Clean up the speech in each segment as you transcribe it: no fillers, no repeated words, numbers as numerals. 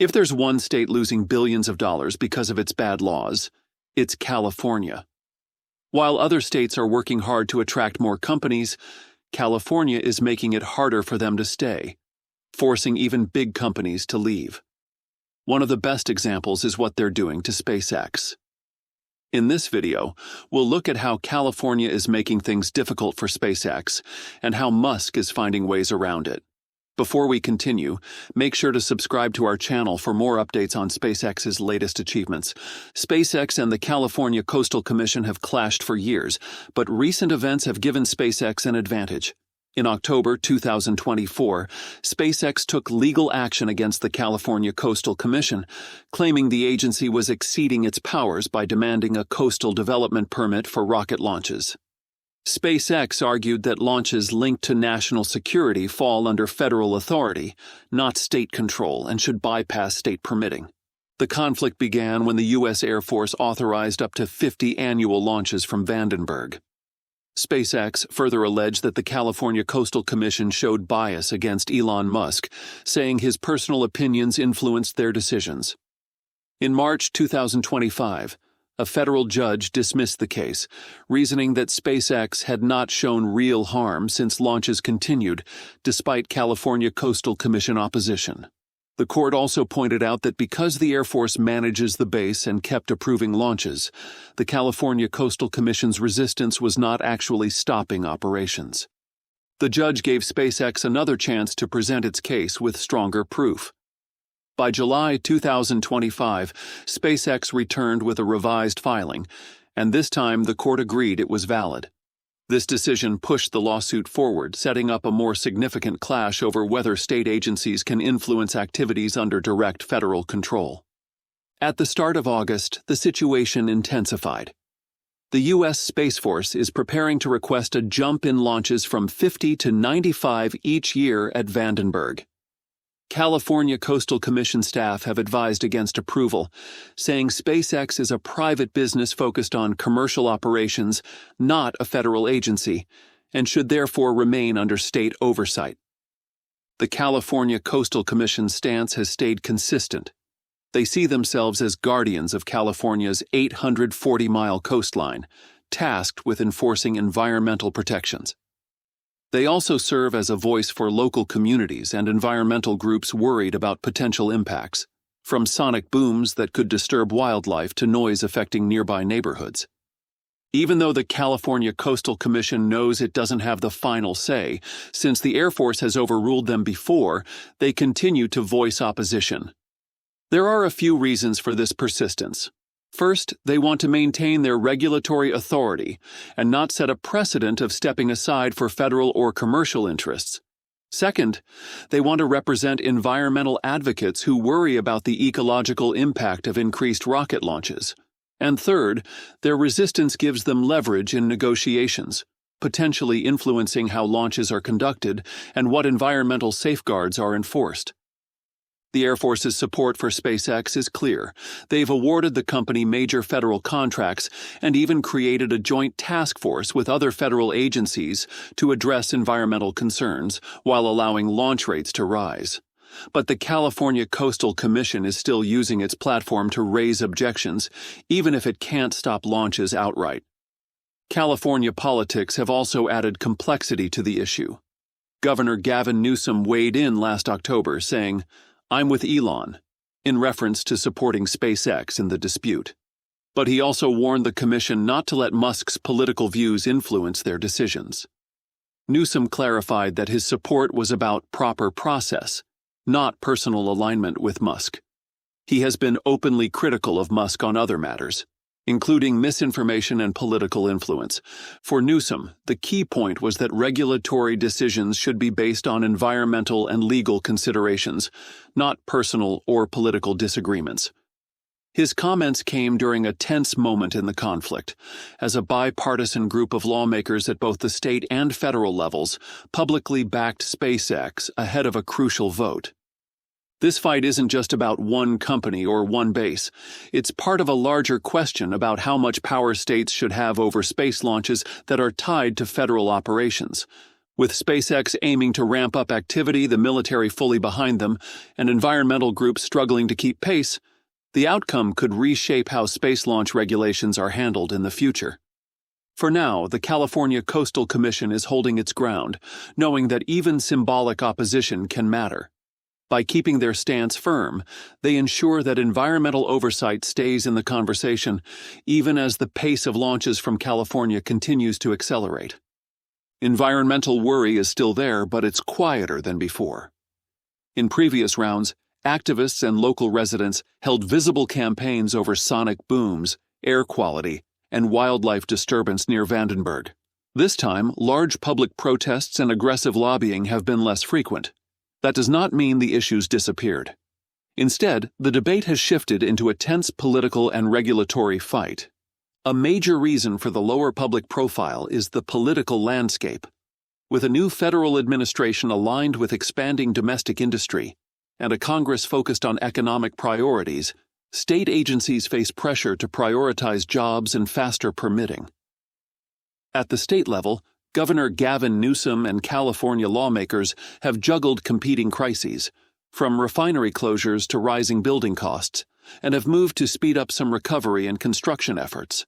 If there's one state losing billions of dollars because of its bad laws, it's California. While other states are working hard to attract more companies, California is making it harder for them to stay, forcing even big companies to leave. One of the best examples is what they're doing to SpaceX. In this video, we'll look at how California is making things difficult for SpaceX and how Musk is finding ways around it. Before we continue, make sure to subscribe to our channel for more updates on SpaceX's latest achievements. SpaceX and the California Coastal Commission have clashed for years, but recent events have given SpaceX an advantage. In October 2024, SpaceX took legal action against the California Coastal Commission, claiming the agency was exceeding its powers by demanding a coastal development permit for rocket launches. SpaceX argued that launches linked to national security fall under federal authority, not state control, and should bypass state permitting. The conflict began when the U.S. Air Force authorized up to 50 annual launches from Vandenberg. SpaceX further alleged that the California Coastal Commission showed bias against Elon Musk, saying his personal opinions influenced their decisions. In March 2025, a federal judge dismissed the case, reasoning that SpaceX had not shown real harm since launches continued, despite California Coastal Commission opposition. The court also pointed out that because the Air Force manages the base and kept approving launches, the California Coastal Commission's resistance was not actually stopping operations. The judge gave SpaceX another chance to present its case with stronger proof. By July 2025, SpaceX returned with a revised filing, and this time the court agreed it was valid. This decision pushed the lawsuit forward, setting up a more significant clash over whether state agencies can influence activities under direct federal control. At the start of August, the situation intensified. The U.S. Space Force is preparing to request a jump in launches from 50 to 95 each year at Vandenberg. California Coastal Commission staff have advised against approval, saying SpaceX is a private business focused on commercial operations, not a federal agency, and should therefore remain under state oversight. The California Coastal Commission's stance has stayed consistent. They see themselves as guardians of California's 840-mile coastline, tasked with enforcing environmental protections. They also serve as a voice for local communities and environmental groups worried about potential impacts, from sonic booms that could disturb wildlife to noise affecting nearby neighborhoods. Even though the California Coastal Commission knows it doesn't have the final say, since the Air Force has overruled them before, they continue to voice opposition. There are a few reasons for this persistence. First, they want to maintain their regulatory authority and not set a precedent of stepping aside for federal or commercial interests. Second, they want to represent environmental advocates who worry about the ecological impact of increased rocket launches. And third, their resistance gives them leverage in negotiations, potentially influencing how launches are conducted and what environmental safeguards are enforced. The Air Force's support for SpaceX is clear. They've awarded the company major federal contracts and even created a joint task force with other federal agencies to address environmental concerns while allowing launch rates to rise. But the California Coastal Commission is still using its platform to raise objections, even if it can't stop launches outright. California politics have also added complexity to the issue. Governor Gavin Newsom weighed in last October, saying, "I'm with Elon," in reference to supporting SpaceX in the dispute. But he also warned the commission not to let Musk's political views influence their decisions. Newsom clarified that his support was about proper process, not personal alignment with Musk. He has been openly critical of Musk on other matters, including misinformation and political influence. For Newsom, the key point was that regulatory decisions should be based on environmental and legal considerations, not personal or political disagreements. His comments came during a tense moment in the conflict, as a bipartisan group of lawmakers at both the state and federal levels publicly backed SpaceX ahead of a crucial vote. This fight isn't just about one company or one base. It's part of a larger question about how much power states should have over space launches that are tied to federal operations, With SpaceX aiming to ramp up activity, the military fully behind them, and environmental groups struggling to keep pace, the outcome could reshape how space launch regulations are handled in the future. For now, the California Coastal Commission is holding its ground, knowing that even symbolic opposition can matter. By keeping their stance firm, they ensure that environmental oversight stays in the conversation, even as the pace of launches from California continues to accelerate. Environmental worry is still there, but it's quieter than before. In previous rounds, activists and local residents held visible campaigns over sonic booms, air quality, and wildlife disturbance near Vandenberg. This time, large public protests and aggressive lobbying have been less frequent. That does not mean the issues disappeared. Instead, the debate has shifted into a tense political and regulatory fight. A major reason for the lower public profile is the political landscape. With a new federal administration aligned with expanding domestic industry and a Congress focused on economic priorities, state agencies face pressure to prioritize jobs and faster permitting. At the state level, Governor Gavin Newsom and California lawmakers have juggled competing crises, from refinery closures to rising building costs, and have moved to speed up some recovery and construction efforts.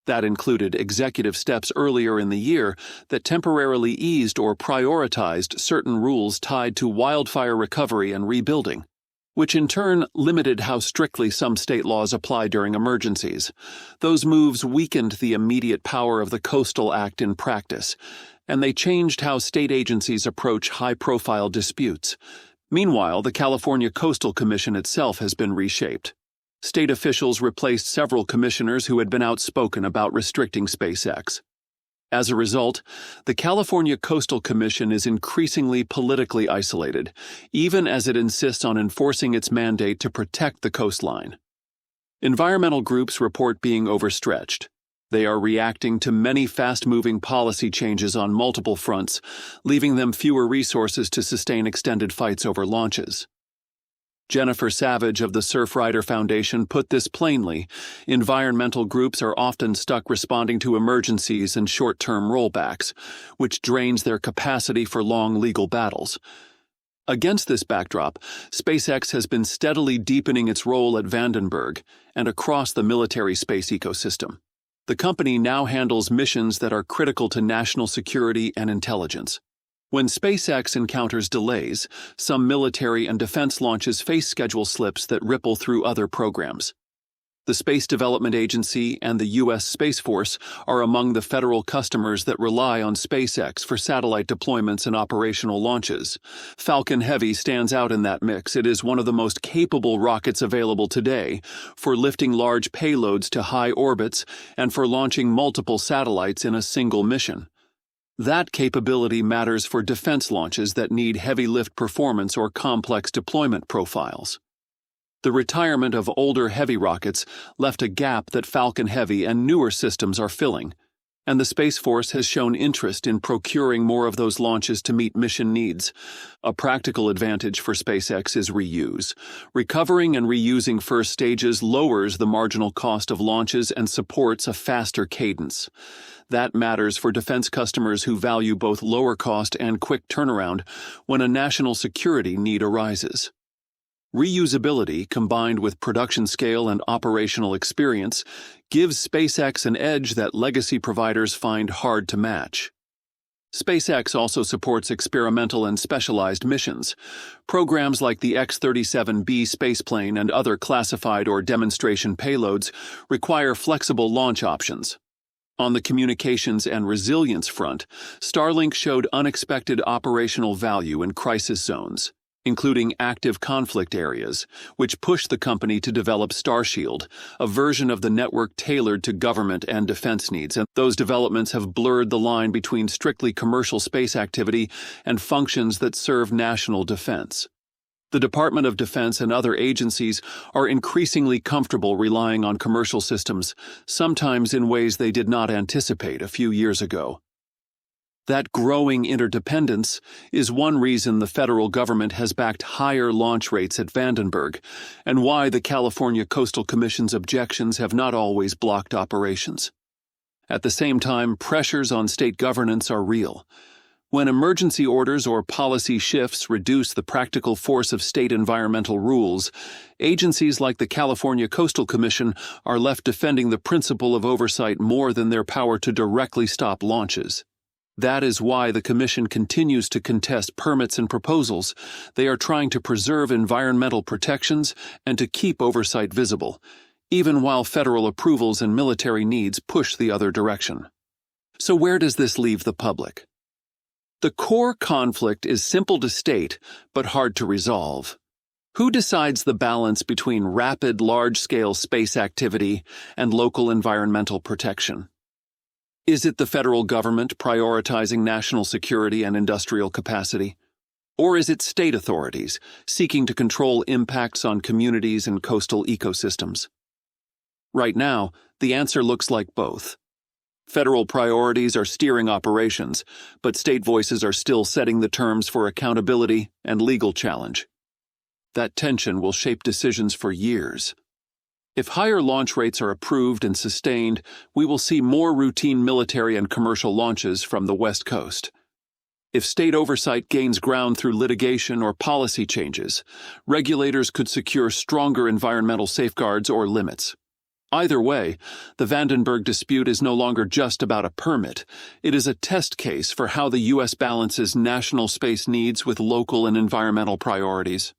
That included executive steps earlier in the year that temporarily eased or prioritized certain rules tied to wildfire recovery and rebuilding, which in turn limited how strictly some state laws apply during emergencies. Those moves weakened the immediate power of the Coastal Act in practice, and they changed how state agencies approach high-profile disputes. Meanwhile, the California Coastal Commission itself has been reshaped. State officials replaced several commissioners who had been outspoken about restricting SpaceX. As a result, the California Coastal Commission is increasingly politically isolated, even as it insists on enforcing its mandate to protect the coastline. Environmental groups report being overstretched. They are reacting to many fast-moving policy changes on multiple fronts, leaving them fewer resources to sustain extended fights over launches. Jennifer Savage of the Surfrider Foundation put this plainly: environmental groups are often stuck responding to emergencies and short-term rollbacks, which drains their capacity for long legal battles. Against this backdrop, SpaceX has been steadily deepening its role at Vandenberg and across the military space ecosystem. The company now handles missions that are critical to national security and intelligence. When SpaceX encounters delays, some military and defense launches face schedule slips that ripple through other programs. The Space Development Agency and the U.S. Space Force are among the federal customers that rely on SpaceX for satellite deployments and operational launches. Falcon Heavy stands out in that mix. It is one of the most capable rockets available today for lifting large payloads to high orbits and for launching multiple satellites in a single mission. That capability matters for defense launches that need heavy lift performance or complex deployment profiles. The retirement of older heavy rockets left a gap that Falcon Heavy and newer systems are filling, and the Space Force has shown interest in procuring more of those launches to meet mission needs. A practical advantage for SpaceX is reuse. Recovering and reusing first stages lowers the marginal cost of launches and supports a faster cadence. That matters for defense customers who value both lower cost and quick turnaround when a national security need arises. Reusability, combined with production scale and operational experience, gives SpaceX an edge that legacy providers find hard to match. SpaceX also supports experimental and specialized missions. Programs like the X-37B spaceplane and other classified or demonstration payloads require flexible launch options. On the communications and resilience front, Starlink showed unexpected operational value in crisis zones, including active conflict areas, which pushed the company to develop Starshield, a version of the network tailored to government and defense needs, and those developments have blurred the line between strictly commercial space activity and functions that serve national defense. The Department of Defense and other agencies are increasingly comfortable relying on commercial systems, sometimes in ways they did not anticipate a few years ago. That growing interdependence is one reason the federal government has backed higher launch rates at Vandenberg, and why the California Coastal Commission's objections have not always blocked operations. At the same time, pressures on state governance are real. When emergency orders or policy shifts reduce the practical force of state environmental rules, agencies like the California Coastal Commission are left defending the principle of oversight more than their power to directly stop launches. That is why the Commission continues to contest permits and proposals. They are trying to preserve environmental protections and to keep oversight visible, even while federal approvals and military needs push the other direction. So where does this leave the public? The core conflict is simple to state, but hard to resolve. Who decides the balance between rapid, large-scale space activity and local environmental protection? Is it the federal government prioritizing national security and industrial capacity? Or is it state authorities seeking to control impacts on communities and coastal ecosystems? Right now, the answer looks like both. Federal priorities are steering operations, but state voices are still setting the terms for accountability and legal challenge. That tension will shape decisions for years. If higher launch rates are approved and sustained, we will see more routine military and commercial launches from the West Coast. If state oversight gains ground through litigation or policy changes, regulators could secure stronger environmental safeguards or limits. Either way, the Vandenberg dispute is no longer just about a permit. It is a test case for how the U.S. balances national space needs with local and environmental priorities.